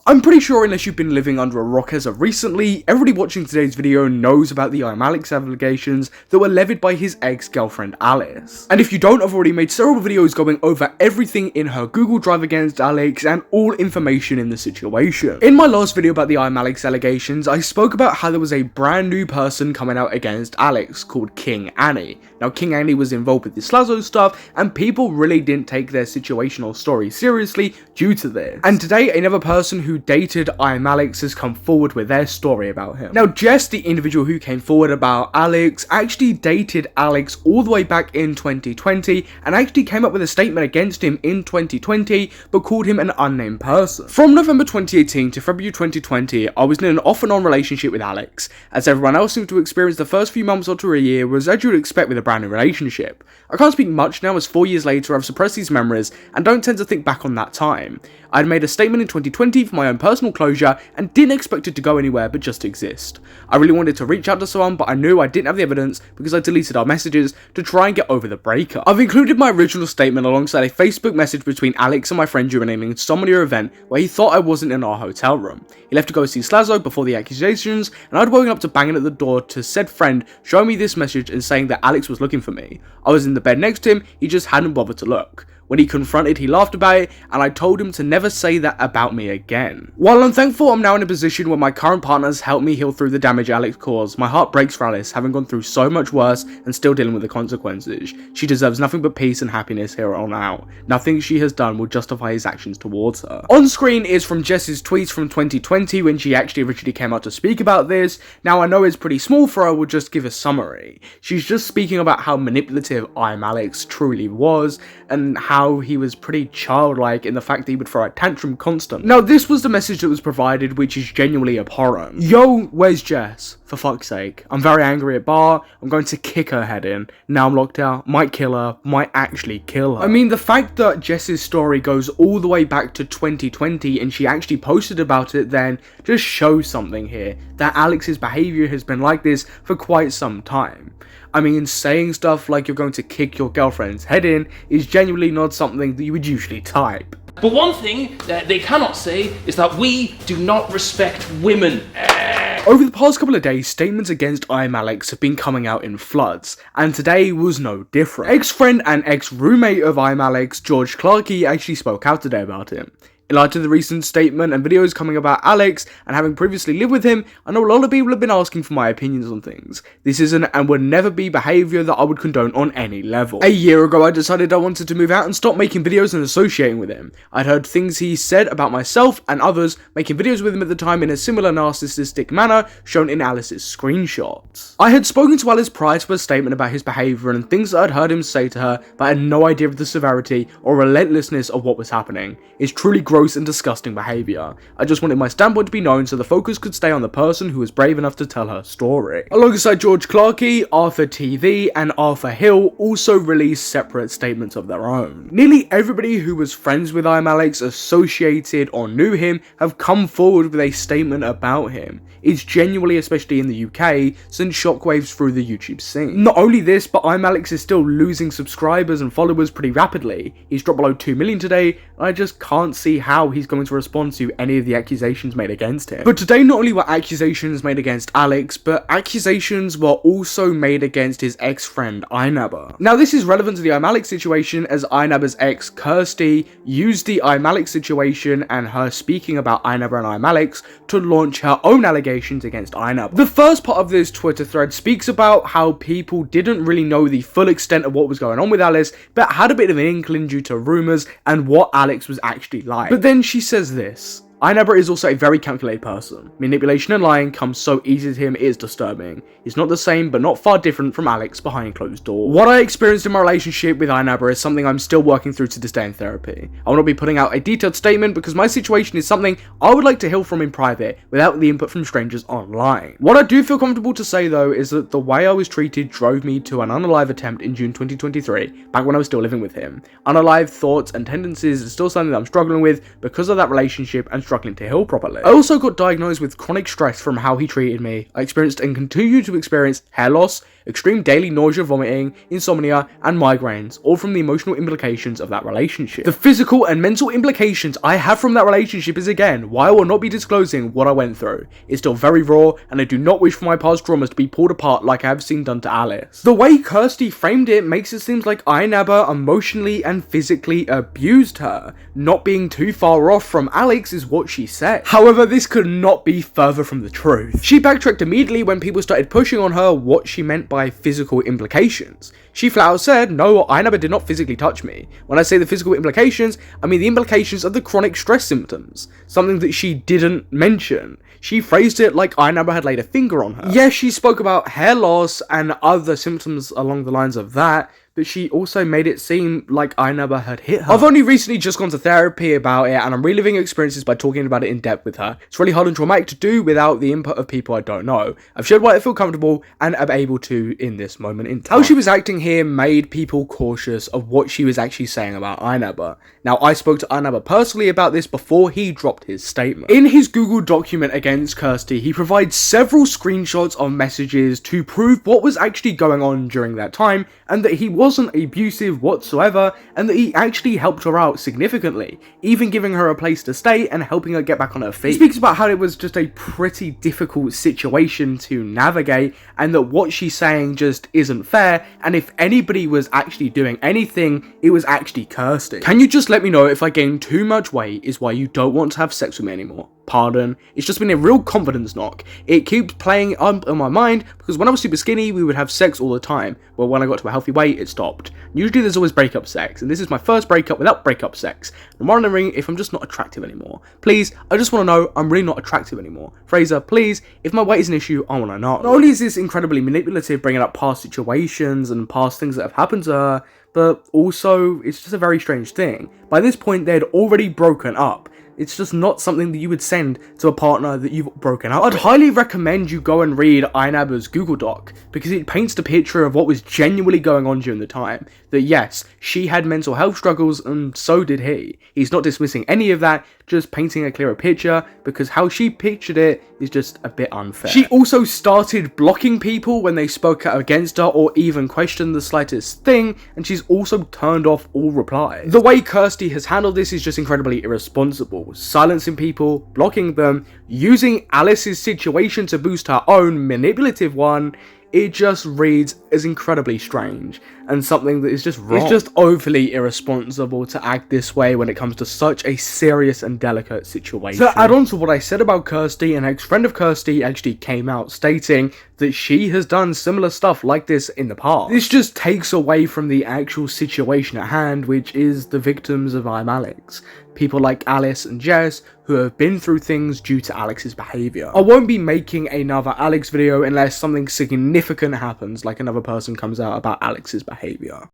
I'm pretty sure unless you've been living under a rock as of recently, everybody watching today's video knows about the ImAllexx allegations that were levied by his ex-girlfriend Alice. And if you don't, I've already made several videos going over everything in her Google Drive against Alex and all information in the situation. In my last video about the ImAllexx allegations, I spoke about how there was a brand new person coming out against Alex called King Annie. Now King Annie was involved with this Slazo stuff and people really didn't take their situational story seriously due to this. And today another person who dated ImAllexx has come forward with their story about him. Now Jess, the individual who came forward about Alex, actually dated Alex all the way back in 2020 and actually came up with a statement against him in 2020 but called him an unnamed person. From November 2018 to February 2020, I was in an off and on relationship with Alex, as everyone else seemed to experience the first few months or to a year was as you would expect with a brand new relationship. I can't speak much now as 4 years later I've suppressed these memories and don't tend to think back on that time. I had made a statement in 2020 for my own personal closure and didn't expect it to go anywhere but just exist. I really wanted to reach out to someone but I knew I didn't have the evidence because I deleted our messages to try and get over the breakup. I've included my original statement alongside a Facebook message between Alex and my friend during an insomnia event where he thought I wasn't in our hotel room. He left to go see Slazo before the accusations and I'd woken up to banging at the door to said friend showing me this message and saying that Alex was looking for me. I was in the bed next to him, he just hadn't bothered to look. When he confronted, he laughed about it, and I told him to never say that about me again. While I'm thankful I'm now in a position where my current partner has helped me heal through the damage Alex caused, my heart breaks for Alice, having gone through so much worse and still dealing with the consequences. She deserves nothing but peace and happiness here on out. Nothing she has done will justify his actions towards her. On screen is from Jess's tweets from 2020 when she actually originally came out to speak about this. Now I know it's pretty small for her, we'll just give a summary. She's just speaking about how manipulative ImAllexx truly was, and how he was pretty childlike in the fact that he would throw a tantrum constant. Now this was the message that was provided, which is genuinely abhorrent. Yo, where's Jess? For fuck's sake. I'm very angry at Bar, I'm going to kick her head in. Now I'm locked out, might kill her, might actually kill her. I mean, the fact that Jess's story goes all the way back to 2020 and she actually posted about it then just shows something here, that Alex's behaviour has been like this for quite some time. I mean, saying stuff like you're going to kick your girlfriend's head in is genuinely not something that you would usually type. But one thing that they cannot say is that we do not respect women. Over the past couple of days, statements against ImAllexx have been coming out in floods, and today was no different. Ex-friend and ex-roommate of ImAllexx, George Clarkey, actually spoke out today about him. In light of the recent statement and videos coming about Alex, and having previously lived with him, I know a lot of people have been asking for my opinions on things. This isn't and would never be behaviour that I would condone on any level. A year ago I decided I wanted to move out and stop making videos and associating with him. I'd heard things he said about myself and others, making videos with him at the time in a similar narcissistic manner shown in Alice's screenshots. I had spoken to Alice prior to a statement about his behaviour and things that I'd heard him say to her, but I had no idea of the severity or relentlessness of what was happening. It's truly gross and disgusting behaviour. I just wanted my standpoint to be known so the focus could stay on the person who was brave enough to tell her story. Alongside George Clarkey, ArthurTV and Arthur Hill also released separate statements of their own. Nearly everybody who was friends with ImAllexx, associated or knew him, have come forward with a statement about him. It's genuinely, especially in the UK, sent shockwaves through the YouTube scene. Not only this, but ImAllexx is still losing subscribers and followers pretty rapidly. He's dropped below 2 million today, and I just can't see how he's going to respond to any of the accusations made against him. But today not only were accusations made against Alex, but accusations were also made against his ex-friend iNabber. Now this is relevant to the ImAllexx situation, as iNabber's ex Kirsty used the ImAllexx situation and her speaking about iNabber and ImAllexx to launch her own allegations against iNabber. The first part of this Twitter thread speaks about how people didn't really know the full extent of what was going on with Alice, but had a bit of an inkling due to rumours and what Alex was actually like. But then she says this: iNabber is also a very calculated person. Manipulation and lying comes so easy to him, it is disturbing. He's not the same, but not far different from Alex behind closed doors. What I experienced in my relationship with iNabber is something I'm still working through to this day in therapy. I will not be putting out a detailed statement because my situation is something I would like to heal from in private without the input from strangers online. What I do feel comfortable to say though is that the way I was treated drove me to an unalive attempt in June 2023, back when I was still living with him. Unalive thoughts and tendencies is still something that I'm struggling with because of that relationship and struggling to heal properly. I also got diagnosed with chronic stress from how he treated me. I experienced and continue to experience hair loss, extreme daily nausea, vomiting, insomnia, and migraines, all from the emotional implications of that relationship. The physical and mental implications I have from that relationship is again why I will not be disclosing what I went through. It's still very raw, and I do not wish for my past traumas to be pulled apart like I have seen done to Alice. The way Kirsty framed it makes it seem like iNabber emotionally and physically abused her. Not being too far off from Alex is what she said. However, this could not be further from the truth. She backtracked immediately when people started pushing on her what she meant by physical implications. She flat out said, no, iNabber did not physically touch me. When I say the physical implications, I mean the implications of the chronic stress symptoms, something that she didn't mention. She phrased it like iNabber had laid a finger on her. Yes, she spoke about hair loss and other symptoms along the lines of that, but she also made it seem like iNabber had hit her. I've only recently just gone to therapy about it, and I'm reliving experiences by talking about it in depth with her. It's really hard and traumatic to do without the input of people I don't know. I've shared why I feel comfortable, and I'm able to in this moment in time. How she was acting here made people cautious of what she was actually saying about iNabber. Now, I spoke to iNabber personally about this before he dropped his statement. In his Google document against Kirsty, he provides several screenshots of messages to prove what was actually going on during that time, and that he wasn't abusive whatsoever, and that he actually helped her out significantly, even giving her a place to stay and helping her get back on her feet. He speaks about how it was just a pretty difficult situation to navigate, and that what she's saying just isn't fair, and if anybody was actually doing anything, it was actually Kirsty. Can you just let me know if I gain too much weight is why you don't want to have sex with me anymore? Pardon, it's just been a real confidence knock. It keeps playing up in my mind because when I was super skinny, we would have sex all the time. But when I got to a healthy weight, it stopped. Usually there's always breakup sex, and this is my first breakup without breakup sex. I'm wondering if I'm just not attractive anymore. Please, I just want to know I'm really not attractive anymore. Fraser, please, if my weight is an issue, I want to know. Not only is this incredibly manipulative, bringing up past situations and past things that have happened to her, but also it's just a very strange thing. By this point, they had already broken up. It's just not something that you would send to a partner that you've broken up with. I'd highly recommend you go and read iNabber's Google Doc, because it paints the picture of what was genuinely going on during the time. That yes, she had mental health struggles, and so did he. He's not dismissing any of that, just painting a clearer picture, because how she pictured it is just a bit unfair. She also started blocking people when they spoke out against her or even questioned the slightest thing, and she's also turned off all replies. The way Kirsty has handled this is just incredibly irresponsible. Silencing people, blocking them, using Alice's situation to boost her own manipulative one. It just reads as incredibly strange and something that is just wrong. It's just overly irresponsible to act this way when it comes to such a serious and delicate situation. To add on to what I said about Kirsty, an ex-friend of Kirsty actually came out stating that she has done similar stuff like this in the past. This just takes away from the actual situation at hand, which is the victims of ImAllexx. People like Alice and Jess who have been through things due to Alex's behaviour. I won't be making another Alex video unless something significant happens, like another person comes out about Alex's behaviour.